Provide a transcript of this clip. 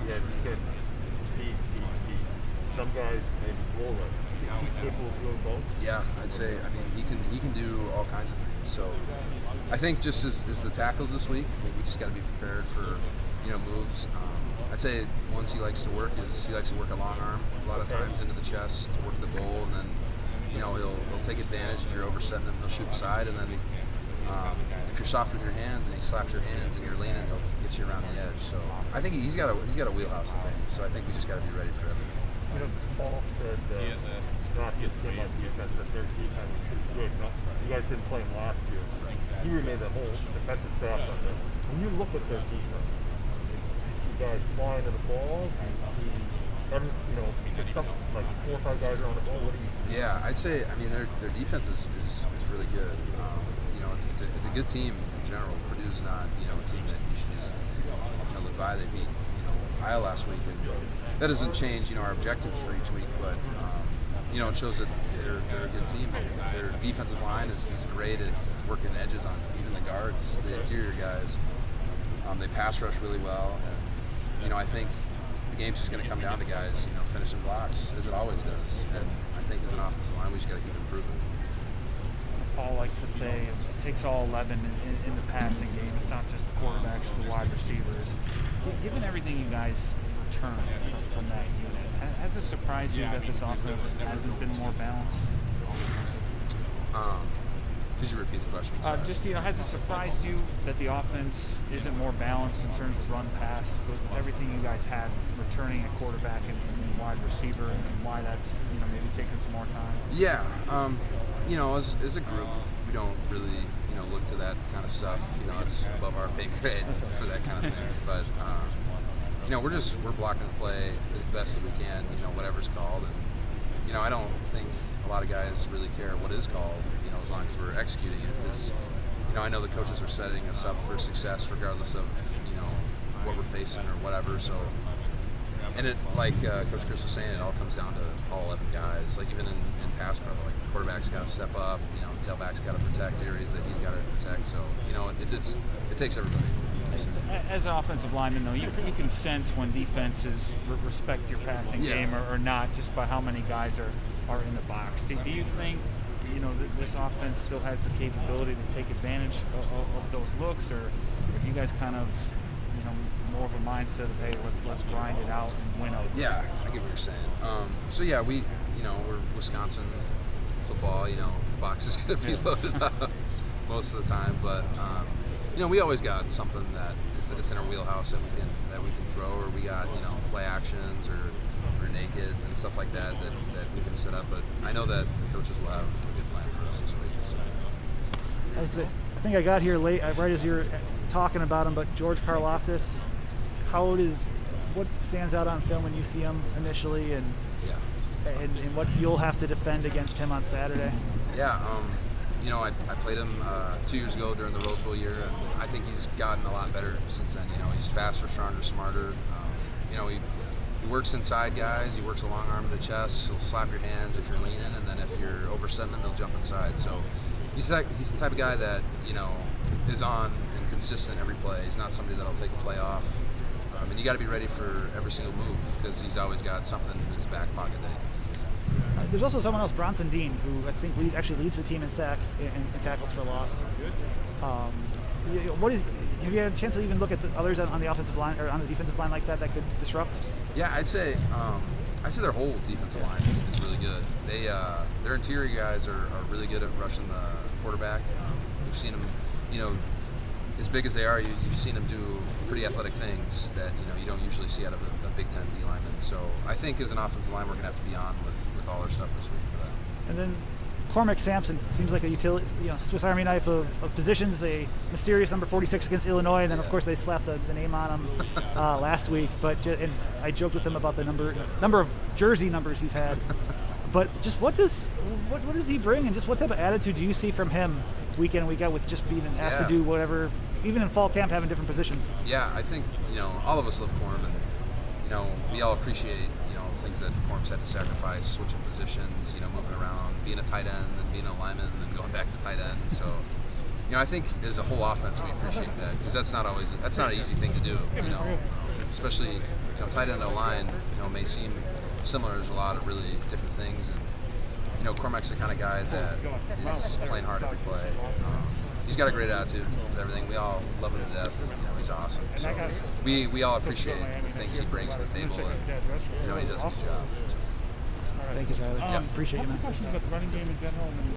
Yeah, this kid, speed. Some guys maybe roll us. Is he capable of doing both? Yeah, I'd say. I mean, he can do all kinds of things. So I think just as the tackles this week, I think we just got to be prepared for moves. I'd say ones he likes to work a long arm a lot of times into the chest to work the goal, and then he'll take advantage if you're oversetting him. He'll shoot aside, and then if you're soft with your hands and he slaps your hands and you're leaning, he'll get you around the edge. So I think he's got a wheelhouse of things. So I think we just got to be ready for everything. Paul said it's not just him on defense, that their defense is good. You guys didn't play him last year. He made the whole defensive staff on them. When you look at their defense, do you see guys flying to the ball? Do you see, because something's like 4 or 5 guys are on the ball? What do you see? Yeah, I'd say, I mean, their defense is really good. It's a good team in general. Purdue's not, a team that you should just look by. They beat, Iowa last week, and that doesn't change, our objectives for each week, but it shows that they're a good team. Their defensive line is great at working edges on even the guards, the interior guys. They pass rush really well, and I think the game's just going to come down to guys, finishing blocks as it always does. And I think as an offensive line, we just got to keep improving. Paul likes to say it takes all 11 in the passing game. It's not just the quarterbacks or the wide receivers. Given everything you guys return from that unit, has it surprised you that this offense hasn't been more balanced? Could you repeat the question? Has it surprised you that the offense isn't more balanced in terms of run pass with everything you guys had returning at quarterback and wide receiver, and why that's maybe taking some more time? Yeah, as a group, we don't really look to that kind of stuff. It's above our pay grade for that kind of thing. But we're blocking the play as best as we can. Whatever's called, and I don't think a lot of guys really care what is called. As long as we're executing it, because I know the coaches are setting us up for success regardless of what we're facing or whatever. So, and it, like Coach Chris was saying, it all comes down to all 11 guys. Like even in pass pro, like the quarterback's got to step up. The tailback's got to protect areas that he's got to protect. So it takes everybody. As an offensive lineman, though, you can sense when defenses respect your passing game or not, just by how many guys are in the box. Do you think this offense still has the capability to take advantage of those looks, or if you guys kind of more of a mindset of, hey, let's grind it out and win out? Yeah, I get what you're saying. We're Wisconsin football. The box is going to be loaded up most of the time, but we always got something that it's in our wheelhouse that we can throw, or we got play actions or nakeds and stuff like that we can set up. But I know that the coaches will have a good plan for us this week. I think I got here late, right as you're talking about him, but George Karlaftis, what stands out on film when you see him initially, and what you'll have to defend against him on Saturday? Yeah, I played him 2 years ago during the Rose Bowl year, and I think he's gotten a lot better since then. He's faster, stronger, smarter. He works inside guys. He works a long arm to the chest. He'll slap your hands if you're leaning, and then if you're oversetting him, he'll jump inside. So he's the type of guy that is on and consistent every play. He's not somebody that'll take a play off. And you got to be ready for every single move, because he's always got something in his back pocket that he can use. There's also someone else, Bronson Dean, who I think actually leads the team in sacks and tackles for loss. Have you had a chance to even look at the others on the offensive line or on the defensive line like that could disrupt? Yeah, I'd say their whole defensive line is really good. Their interior guys are really good at rushing the quarterback. We've seen them, as big as they are, you've seen them do pretty athletic things that you don't usually see out of a Big Ten D lineman. So I think as an offensive line, we're going to have to be on with all our stuff this week for that. And then Cormac Sampson seems like a utility, Swiss Army knife of positions, a mysterious number 46 against Illinois, and then of course they slapped the name on him last week. And I joked with him about the number of jersey numbers he's had. But just what does he bring, and just what type of attitude do you see from him week in and week out, with just being asked to do whatever, even in fall camp, having different positions? Yeah, I think all of us love Corm, and we all appreciate things that Corm's had to sacrifice, switching positions, moving around, being a tight end and being a lineman and going back to tight end. So I think as a whole offense we appreciate that, because that's not an easy thing to do. especially tight end O-line, may seem similar. There's a lot of really different things, and Cormac's the kind of guy that is playing hard every play. He's got a great attitude with everything. We all love him to death. He's awesome. So we all appreciate the things he brings to the table, and he does a good job. So. Thank you, Tyler. Yeah. Appreciate you, man. Questions about the running game in general.